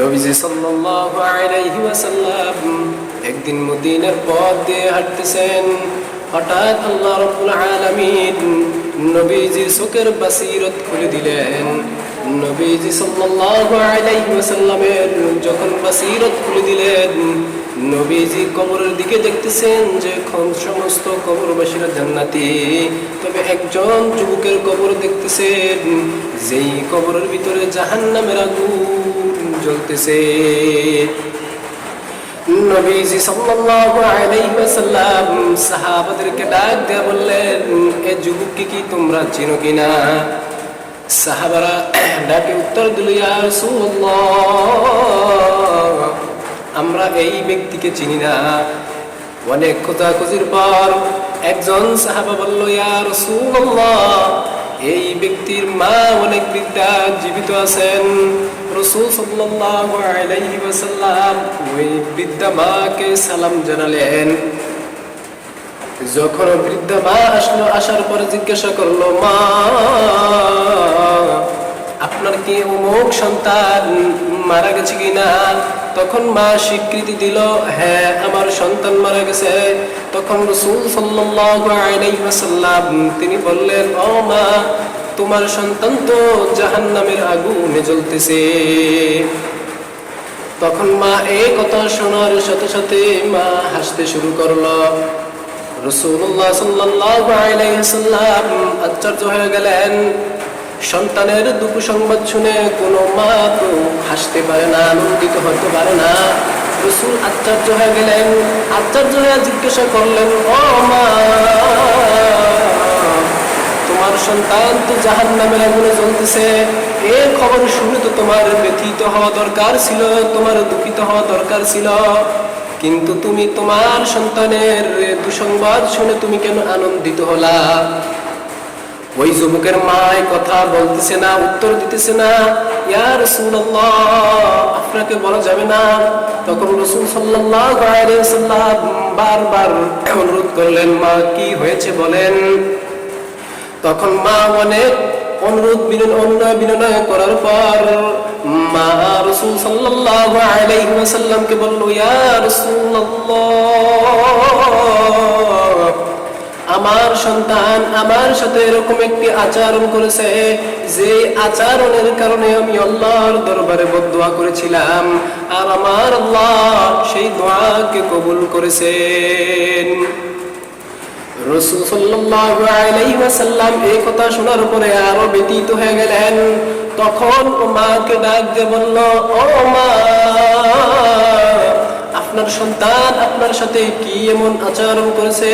নবীজি সাল্লাল্লাহু আলাইহি ওয়াসাল্লাম একদিন মদিনার পথ দিয়ে হাঁটতেছেন। হঠাৎ আল্লাহ রাব্বুল আলামিন নবীজির চোখের বাসিরত খুলে দিলেন। নবীজি সাল্লাল্লাহু আলাইহি ওয়াসাল্লামের যখন বাসিরত খুলে দিলেন, নবীজি কবরের দিকে দেখতেছেন যে সমস্ত কবরবাসীরা জান্নাতি, তবে একজন যুবকের কবর দেখতেছেন যেই কবরের ভিতরে জাহান্নামের আগুন জ্বলতেছে। নবীজি সাল্লাল্লাহু আলাইহি ওয়াসাল্লাম সাহাবাদেরকে ডাক দিয়ে বললেন, এ যুবককে কি তোমরা চিনো কিনা? সাহাবারা ডাকে উত্তর দিল, ইয়া রাসূলুল্লাহ, আমরা এই ব্যক্তিকে চিনি না। অনেক খোঁজাখুঁজির পর একজন সাহাবা বলল, ইয়া রাসূলুল্লাহ, এই ব্যক্তির মা অনেক বৃদ্ধা জীবিত আছেন। রাসূল সাল্লাল্লাহু আলাইহি ওয়াসাল্লাম ওই বৃদ্ধা মাকে সালাম জানালেন। যখন বৃদ্ধা মা আসলো, আসার পরে জিজ্ঞাসা করলো, মা আপনার কি অমুক সন্তান মারা গেছে কিনা? তখন মা স্বীকৃতি দিল, হ্যাঁ আমার সন্তান মারা গেছে। তখন রাসূল সাল্লাল্লাহু আলাইহি ওয়াসাল্লাম তিনি বললেন, ও মা, তোমার সন্তান তো জাহান্নামের আগুনে জ্বলতেছে। তখন মা এই কথা শোনার সাথে সাথে মা হাসতে শুরু করলো। রাসূলুল্লাহ সাল্লাল্লাহু আলাইহি ওয়াসাল্লাম আশ্চর্য হয়ে গেলেন। সন্তানের দুঃখ সংবাদ শুনে কোনো মা তো হাসতে পারে না, আনন্দিত হতে পারে না। রাসূল আশ্চর্য হয়ে গেলেন। আশ্চর্য হয়ে জিজ্ঞাসা করলেন, ও মা, তোমার সন্তান তো জাহান্নামের আগুনে জ্বলতেছে, এর খবর শুনে তো তোমার ব্যথিত হওয়া দরকার ছিল, তোমার দুঃখিত হওয়া দরকার ছিল, কিন্তু তুমি তোমার সন্তানের দুঃসংবাদ শুনে তুমি কেন আনন্দিত হলা? ওই যুবকের মা কথা বলতেছে না, উত্তর দিতেছে না। ইয়া রাসূলুল্লাহ, আপনাকে বলা যাবে না। তখন রাসূল সাল্লাল্লাহু আলাইহি ওয়াসাল্লাম বারবার অনুরোধ করলেন, মা কি হয়েছে বলেন। তখন মা অনেক অনুরোধ বিনয় করার পর মা রাসূল সাল্লাল্লাহু আলাইহি ওয়াসাল্লামকে বলল, ইয়া রাসূলুল্লাহ, আমার সন্তান আমার সাথে এরকম একটি আচরণ করেছে, যে আচরণের কারণে আমি আল্লাহর দরবারে বদদুয়া করেছিলাম, আর আমার আল্লাহ সেই দোয়াকে কবুল করেছেন। রাসূল সাল্লাল্লাহু আলাইহি ওয়াসাল্লাম এই কথা শোনার পরে আরো ব্যথিত হয়ে গেলেন। তখন মাকে ডাক দিয়ে বলল, ও মা, আপনার সন্তান আপনার সাথে কি এমন আচরণ করেছে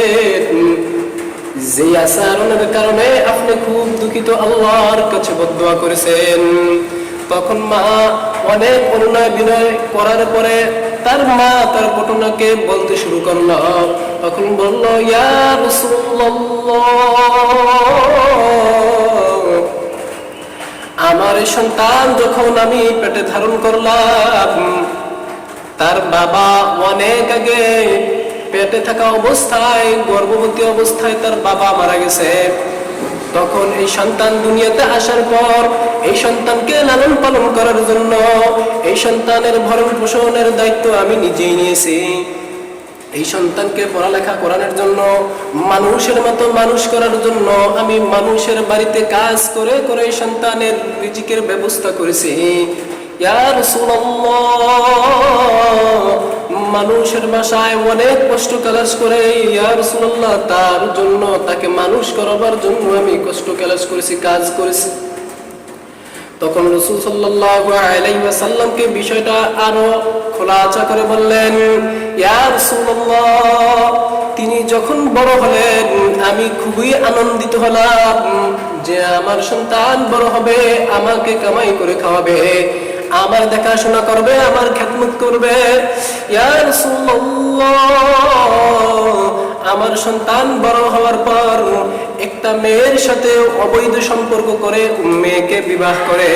যে আচরণের কারণে আপনি খুব দুঃখিত, আল্লাহর কাছে বদদুয়া করেছেন? তখন মা অনেক অনুনয় বিনয় করার পরে তার মা তার ঘটনাকে বলতে শুরু করলো। তখন বলল, ইয়া রাসূলুল্লাহ, আমার সন্তান যখন আমি পেটে ধারণ করলাম, তার বাবা অনেক আগে পেটে থাকা অবস্থায়, গর্ভবতী অবস্থায় তার বাবা মারা গেছে। তখন এই সন্তান দুনিয়াতে আসার পর এই সন্তানকে লালন পালন করার জন্য, এই সন্তানের ভরণ পোষণের দায়িত্ব আমি নিজেই নিয়েছি। এই সন্তানকে পড়ালেখা করানোর জন্য, মানুষের মতো মানুষ করার জন্য আমি মানুষের বাড়িতে কাজ করে করে এই সন্তানের রিজিকের ব্যবস্থা করেছি। ইয়া রাসূলুল্লাহ, মানুষের বাসায় অনেক কষ্ট কালাস করে, ইয়া রাসূলুল্লাহ, তার জন্য, তাকে মানুষ করাবার জন্য আমি কষ্ট কালাস করেছি, কাজ করেছি। তখন রাসূল সাল্লাল্লাহু আলাইহি ওয়াসাল্লামকে বিষয়টা আরো খোলাসা করে বললেন, ইয়া রাসূলুল্লাহ, তিনি যখন বড় হলেন আমি খুবই আনন্দিত হলাম যে আমার সন্তান বড় হবে, আমাকে কামাই করে খাওয়াবে, আমার দেখাশোনা করবে, আমার খেদমত করবে। ইয়া রাসূলুল্লাহ, আমার সন্তান বড় হওয়ার পর একটা মেয়ের সাথে অবৈধ সম্পর্ক করে মেয়েকে বিবাহ করে,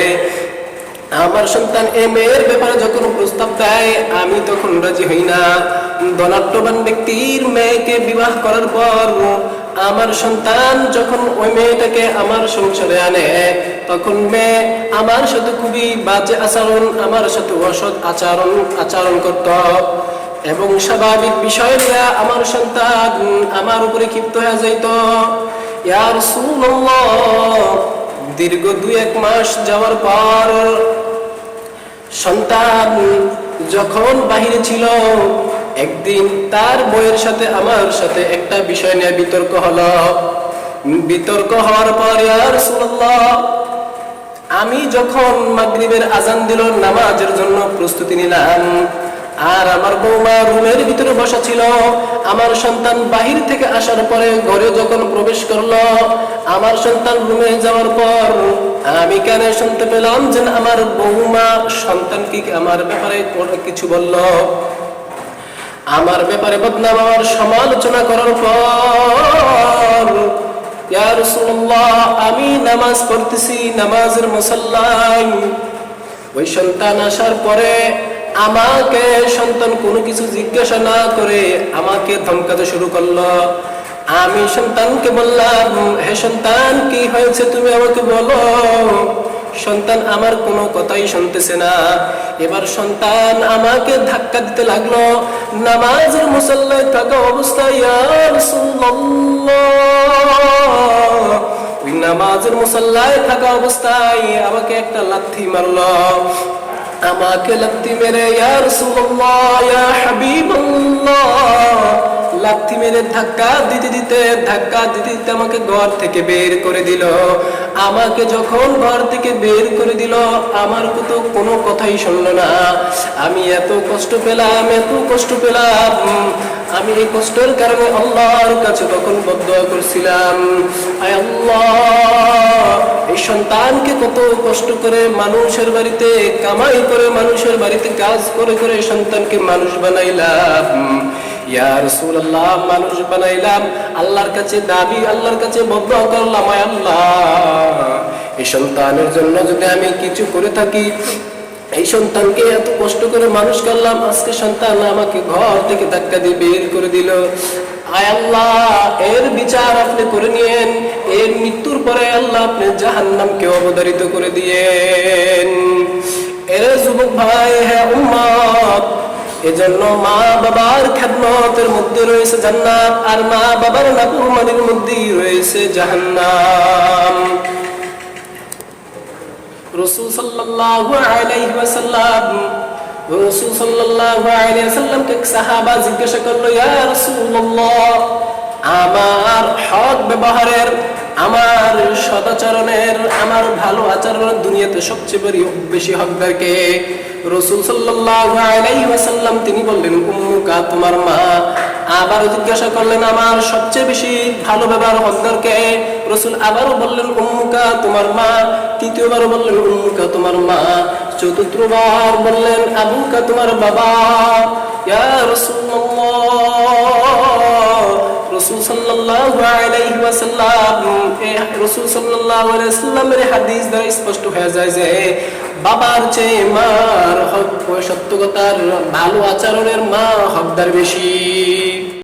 আমার সন্তান এই মেয়ের ব্যাপারে যখন প্রস্তাব দেয় আমি তখন রাজি হই না। ধনাঢ্যবান ব্যক্তির মেয়েকে বিবাহ করার পর আমার সন্তান যখন ওই মেয়েটাকে আমার সংসারে আনে, তখন মেয়ে আমার সাথে খুবই বাজে আচরণ, আমার সাথে অসৎ আচরণ করত এবং স্বাভাবিক বিষয়টা আমার সন্তান আমার উপরে ক্ষিপ্ত হয়ে যাইত। ইয়া রাসূলুল্লাহ, দীর্ঘ 2-1 মাস যাওয়ার পর সন্তান যখন বাহিরে ছিল, একদিন তার বউয়ের সাথে আমার সাথে একটা বিষয় নিয়ে বিতর্ক হলো। বিতর্ক হওয়ার পর ইয়া রাসূলুল্লাহ, আমি যখন মাগরিবের আজান দিল নামাজের জন্য প্রস্তুতি নিলাম, আর আমার বৌমা রুমের ভিতরে বসা ছিল। আমার সন্তান বাহির থেকে আসার পরে ঘরে যখন প্রবেশ করলো, আমার সন্তান রুমে যাওয়ার পর আমি কানে শুনতে পেলাম যে আমার বৌমা সন্তানকে আমার ব্যাপারে কিছু বলল। আমার ব্যাপারে বদনাম, আমার সমালোচনা করার পর ইয়া রাসূলুল্লাহ, আমি নামাজ পড়তেছি নামাজের মুসাল্লায়, ওই সন্তান আসার পরে আমাকে সন্তান কোনো কিছু জিজ্ঞাসা না করে আমাকে ধমকাতে শুরু করলো। আমি সন্তানকে বললাম, হে সন্তান, কি হয়েছে তুমি আমাকে বলো। সন্তান আমার কোনো কথাই শুনতেছে না। এবার সন্তান আমাকে ধাক্কা দিতে লাগলো নামাজের মুসাল্লায় থাকা অবস্থায়। ইয়া রাসূলুল্লাহ, ওই নামাজের মুসাল্লায় থাকা অবস্থায় আমাকে একটা লাথি মারলো। আমাকে লাথি মেরে ইয়া রাসূলুল্লাহ, ইয়া হাবিবাল্লাহ, লাথি মেরে ধাক্কা দিতে দিতে আমাকে ঘর থেকে বের করে দিল। আমাকে যখন ঘর থেকে বের করে দিল, আমার তো কোনো কথাই শুনলো না। আমি এত কষ্ট পেলাম। আমি এই কষ্টের কারণে আল্লাহর কাছে তখন বদদোয়া করছিলাম, আয় আল্লাহ, এই সন্তানকে কত কষ্ট করে মানুষের বাড়িতে কামাই করে, মানুষের বাড়িতে কাজ করে করে সন্তানকে মানুষ বানাইলাম। ইয়া রাসূলুল্লাহ, মানুষ বানাইলাম, আল্লাহর কাছে দাবি, আল্লাহর কাছে বদদোয়া করলাম, আয় আল্লাহ, এই সন্তানের জন্য যদি আমি কিছু করে থাকি, এই সন্তানকে এত কষ্ট করে মানুষ করলাম, আজকে সন্তান আমাকে ঘর থেকে ধাক্কা দিয়ে বের করে দিল। আয় আল্লাহ, এর বিচার আপনি করে নিয়েন। এর মৃত্যুর পরে আল্লাহ আপনি জাহান্নামকে অবধারিত করে দিয়েন। এর যুবক ভাই, হ্যাঁ উম্মত, এজন্য মা বাবার খেদমতের মধ্যে রয়েছে জান্নাত, আর মা বাবার নাফরমানির মধ্যেই রয়েছে জাহান্নাম। রাসূল সাল্লাল্লাহু আলাইহি ওয়াসাল্লামকে সাহাবা জিজ্ঞাসা করলো, ইয়া রাসূলুল্লাহ, আমার হক ব্যবহারের, আমার সদাচরণের, আমার ভালো আচরণের দুনিয়াতে সবচেয়ে বেশি হকদার কে? রাসূল সাল্লাল্লাহু আলাইহি ওয়াসাল্লাম তিনি বললেন, উম্মুকা, তোমার মা। আবার জিজ্ঞাসা করলেন, আমার সবচেয়ে বেশি ভালো ব্যবহার হকদার কে? রাসূল আবারও বললেন, উম্মুকা, তোমার মা। তৃতীয়বার বললেন, উম্মুকা, তোমার মা। চতুর্থবার বললেন, আবুকা, তোমার বাবা। ইয়া রাসূলুল্লাহ, রাসূল সাল্লাল্লাহু আলাইহি ওয়াসাল্লামের হাদিস দ্বারা স্পষ্ট হয়ে যায় যে বাবার চেয়ে মার হক, সত্যকতার, ভালো আচরণের মা হকদার বেশি।